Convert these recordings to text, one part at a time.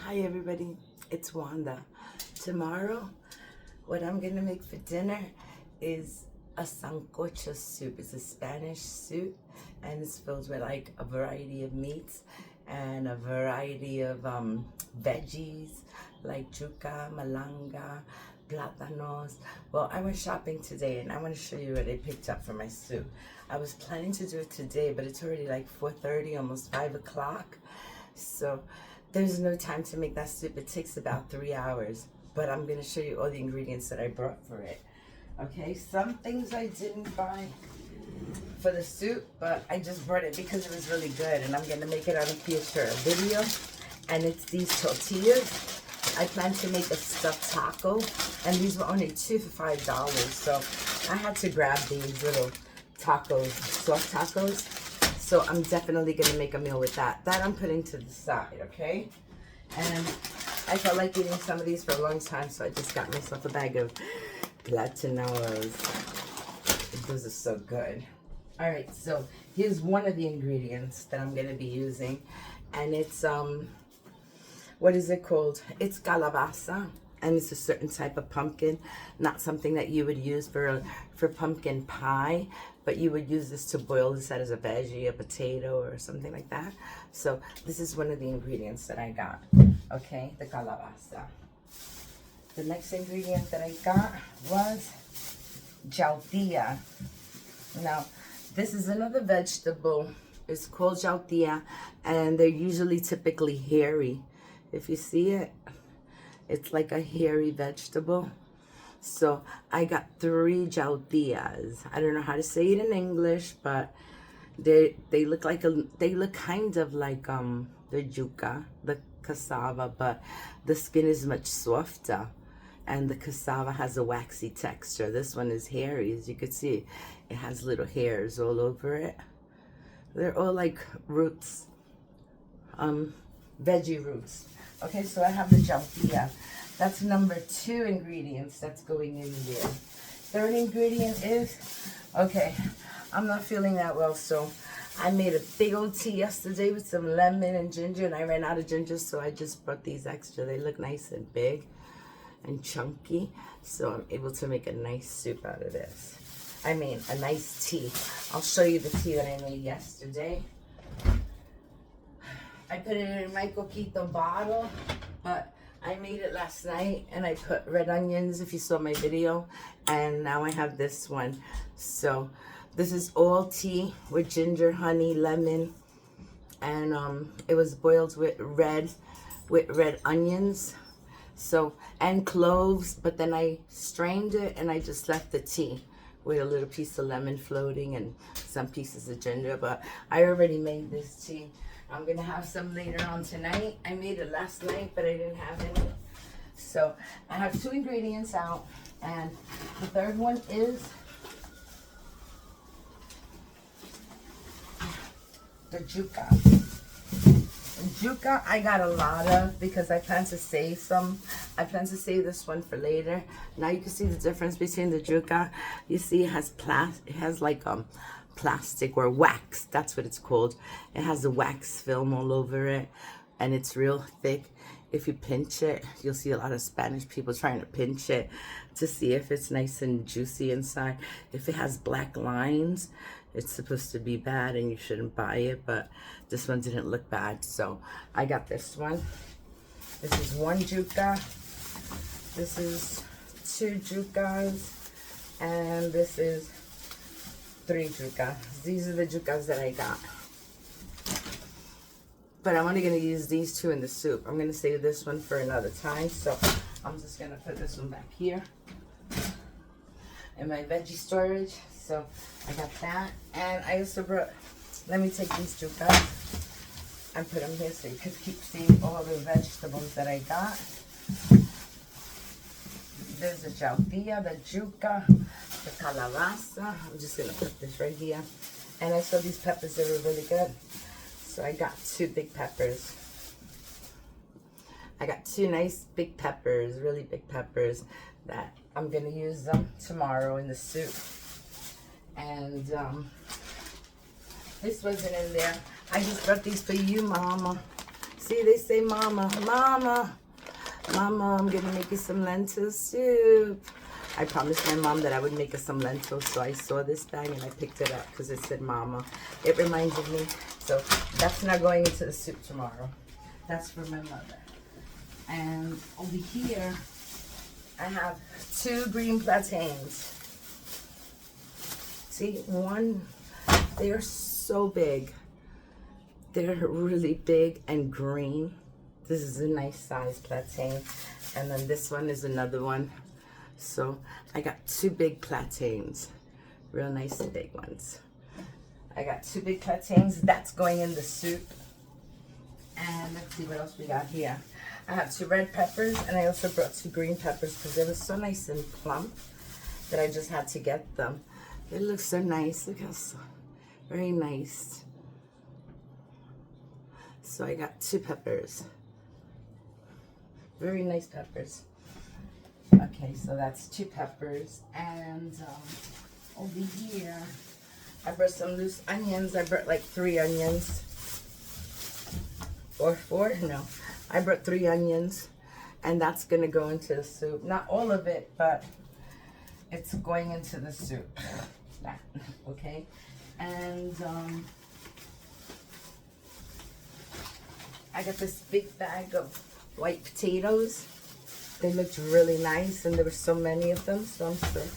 Hi everybody, it's Wanda. Tomorrow, what I'm gonna make for dinner is a sancocho soup. It's a Spanish soup and it's filled with like a variety of meats and a variety of veggies like yuca, malanga, plátanos. Well, I went shopping today and I want to show you what I picked up for my soup. I was planning to do it today, but it's already like 4:30, almost 5 o'clock. So there's no time to make that soup. It takes about 3 hours, but I'm gonna show you all the ingredients that I brought for it. Okay, some things I didn't buy for the soup, but I just brought it because it was really good, and I'm gonna make it on a future video. And it's these tortillas. I plan to make a stuffed taco, and these were only 2 for $5. So I had to grab these little tacos, soft tacos. So I'm definitely gonna make a meal with that. That I'm putting to the side, okay? And I felt like eating some of these for a long time, so I just got myself a bag of platanos. Those are so good. All right, so here's one of the ingredients that I'm gonna be using, and it's what is it called? It's calabaza, and it's a certain type of pumpkin, not something that you would use for pumpkin pie, but you would use this to boil this as a veggie, a potato, or something like that. So this is one of the ingredients that I got, okay, the calabaza. The next ingredient that I got was jautia. Now, this is another vegetable. It's called jautia, and they're usually typically hairy. If you see it, it's like a hairy vegetable. So I got 3 jautillas. I don't know how to say it in English, but they look kind of like the yuca, the cassava, but the skin is much softer, and the cassava has a waxy texture. This one is hairy, as you can see. It has little hairs all over it. They're all like roots, veggie roots. Okay, so I have the jautilla. That's number 2 ingredients that's going in there. Third ingredient is, okay, I'm not feeling that well, so I made a big old tea yesterday with some lemon and ginger, and I ran out of ginger, so I just brought these extra. They look nice and big and chunky, so I'm able to make a nice soup out of this. I mean, a nice tea. I'll show you the tea that I made yesterday. I put it in my coquito bottle, but I made it last night, and I put red onions, if you saw my video, and now I have this one. So this is all tea with ginger, honey, lemon, and it was boiled with red onions, so, and cloves, but then I strained it and I just left the tea with a little piece of lemon floating and some pieces of ginger. But I already made this tea. I'm gonna have some later on tonight. I made it last night, but I didn't have any. So I have 2 ingredients out, and the third one is the yuca. And yuca I got a lot of because I plan to save some. I plan to save this one for later. Now you can see the difference between the yuca. You see it has like plastic or wax, that's what it's called. It has a wax film all over it, and it's real thick. If you pinch it, you'll see a lot of Spanish people trying to pinch it to see if it's nice and juicy inside. If it has black lines, it's supposed to be bad and you shouldn't buy it, but this one didn't look bad, so I got this one. This is 1 yuca, this is 2 yucas, and this is 3 yucas. These are the yucas that I got. But I'm only going to use these 2 in the soup. I'm going to save this one for another time. So I'm just going to put this one back here in my veggie storage. So I got that. And I also brought, let me take these yucas and put them here so you can keep seeing all the vegetables that I got. There's the jautilla, the yuca, the calabaza. I'm just going to put this right here. And I saw these peppers, they were really good. So I got 2 big peppers. I got 2 nice big peppers, really big peppers, that I'm going to use them tomorrow in the soup. And this wasn't in there. I just brought these for you, Mama. See, they say, Mama, Mama, Mama, I'm gonna make you some lentil soup. I promised my mom that I would make her some lentils, so I saw this bag and I picked it up because it said Mama. It reminded me. So that's not going into the soup tomorrow. That's for my mother. And over here, I have 2 green plantains. See, one, they're so big. They're really big and green. This is a nice size plantain. And then this one is another one. So I got 2 big plantains, real nice big ones. I got 2 big plantains. That's going in the soup. And let's see what else we got here. I have 2 red peppers, and I also brought 2 green peppers because they were so nice and plump that I just had to get them. They look so nice. Look how very nice. So I got 2 peppers. Very nice peppers. Okay, so that's 2 peppers. And over here, I brought some loose onions. I brought like 3 onions. Or 4? No. I brought 3 onions. And that's going to go into the soup. Not all of it, but it's going into the soup. That, okay? And I got this big bag of white potatoes. They looked really nice, and there were so many of them, so I'm sure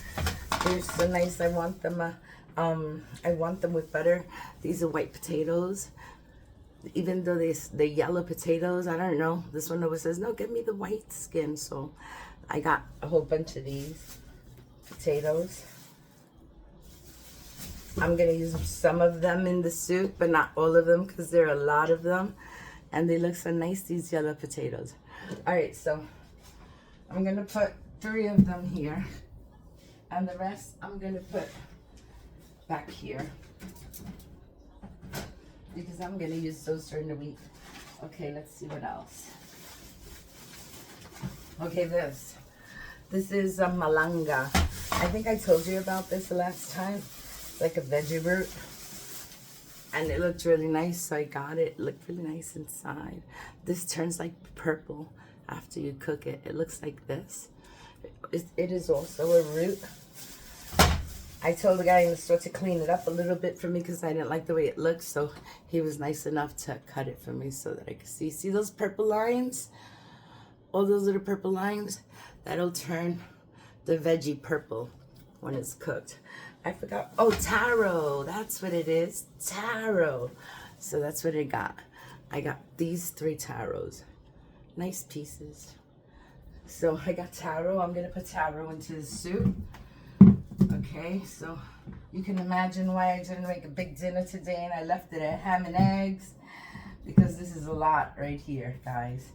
they're so nice. I want them with butter. These are white potatoes. Even though they're yellow potatoes, I don't know. This one always says, no, give me the white skin. So I got a whole bunch of these potatoes. I'm going to use some of them in the soup, but not all of them because there are a lot of them. And they look so nice, these yellow potatoes. All right, so I'm going to put 3 of them here. And the rest I'm going to put back here. Because I'm going to use those during the week. Okay, let's see what else. Okay, this is a malanga. I think I told you about this last time. It's like a veggie root. And it looked really nice, so I got it. It looked really nice inside. This turns like purple after you cook it. It looks like this. It is also a root. I told the guy in the store to clean it up a little bit for me because I didn't like the way it looked. So he was nice enough to cut it for me so that I could see. See those purple lines? All those little purple lines? That'll turn the veggie purple when it's cooked. I forgot. Oh, taro. That's what it is. Taro. So that's what I got. I got these 3 taros. Nice pieces. So I got taro. I'm going to put taro into the soup. Okay, so you can imagine why I didn't make a big dinner today and I left it at ham and eggs. Because this is a lot right here, guys.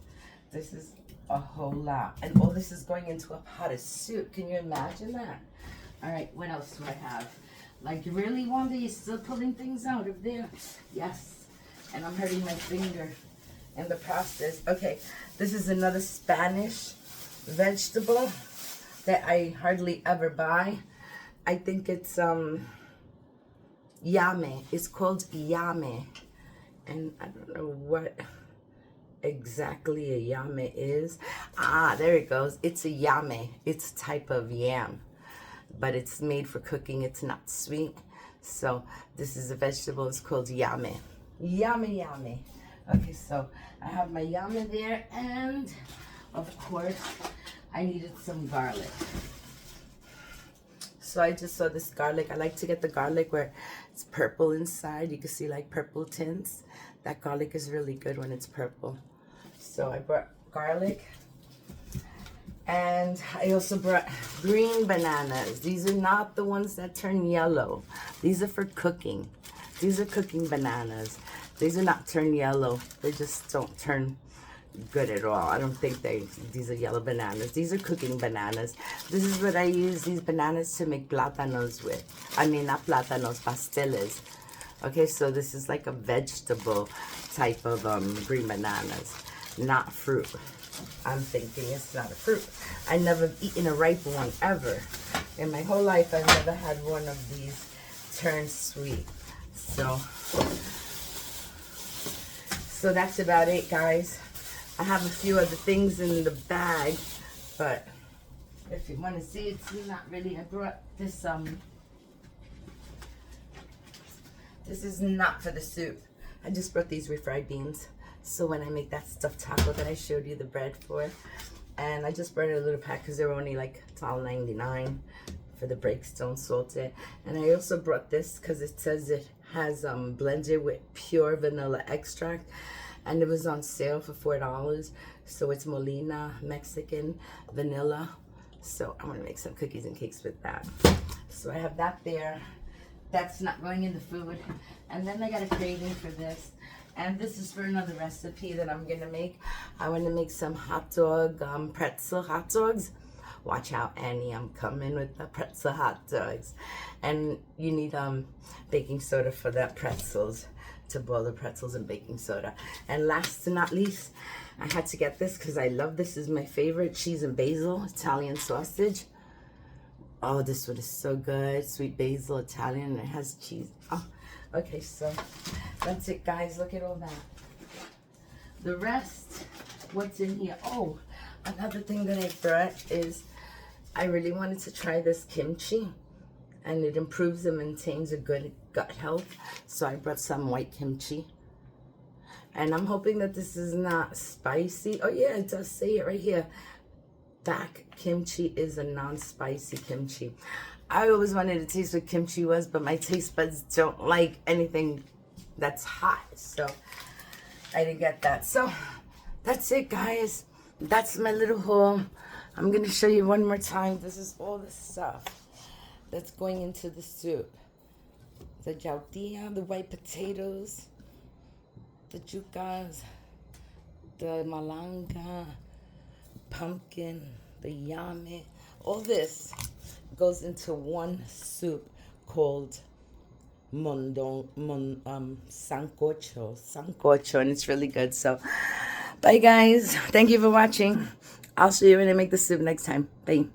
This is a whole lot. And all this is going into a pot of soup. Can you imagine that? All right, what else do I have? Like, you really wonder, you're still pulling things out of there? Yes, and I'm hurting my finger in the process. Okay, this is another Spanish vegetable that I hardly ever buy. I think it's llame. It's called llame. And I don't know what exactly a llame is. Ah, there it goes. It's a llame. It's a type of yam. But it's made for cooking. It's not sweet. So this is a vegetable. It's called llame. Llame. Okay, so I have my llame there. And, of course, I needed some garlic. So I just saw this garlic. I like to get the garlic where it's purple inside. You can see like purple tints. That garlic is really good when it's purple. So I brought garlic. And I also brought green bananas. These are not the ones that turn yellow. These are for cooking. These are cooking bananas. These are not turn yellow. They just don't turn good at all. I don't think these are yellow bananas. These are cooking bananas. This is what I use these bananas to make plátanos with. I mean, not plátanos, pasteles. Okay, so this is like a vegetable type of green bananas, not fruit. I'm thinking it's not a fruit. I never eaten a ripe one ever. In my whole life, I've never had one of these turn sweet. So So that's about it, guys. I have a few other things in the bag, but if you want to see, it's not really. I brought this, this is not for the soup. I just brought these refried beans. So when I make that stuffed taco that I showed you the bread for, and I just brought a little pack because they're only like $1.99 for the Breakstone salted. And I also brought this because it says it has blended with pure vanilla extract, and it was on sale for $4. So it's Molina Mexican vanilla. So I'm gonna make some cookies and cakes with that. So I have that there. That's not going in the food. And then I got a craving for this. And this is for another recipe that I'm gonna make. I wanna make some hot dog, pretzel hot dogs. Watch out, Annie, I'm coming with the pretzel hot dogs. And you need baking soda for that pretzels, to boil the pretzels in baking soda. And last but not least, I had to get this because I love this. Is my favorite, cheese and basil Italian sausage. Oh, this one is so good. Sweet basil Italian, and it has cheese. Oh, okay, so that's it, guys. Look at all that. The rest, what's in here? Oh, another thing that I brought is I really wanted to try this kimchi, and it improves and maintains a good gut health. So I brought some white kimchi. And I'm hoping that this is not spicy. Oh yeah, it does say it right here. Dak kimchi is a non-spicy kimchi. I always wanted to taste what kimchi was, but my taste buds don't like anything that's hot. So I didn't get that. So that's it, guys. That's my little haul. I'm going to show you one more time. This is all the stuff that's going into the soup. The yautía, the white potatoes, the yucas, the malanga, pumpkin, the yame. All this goes into one soup called sancocho, and it's really good. So bye, guys. Thank you for watching. I'll show you when I make the soup next time. Bye.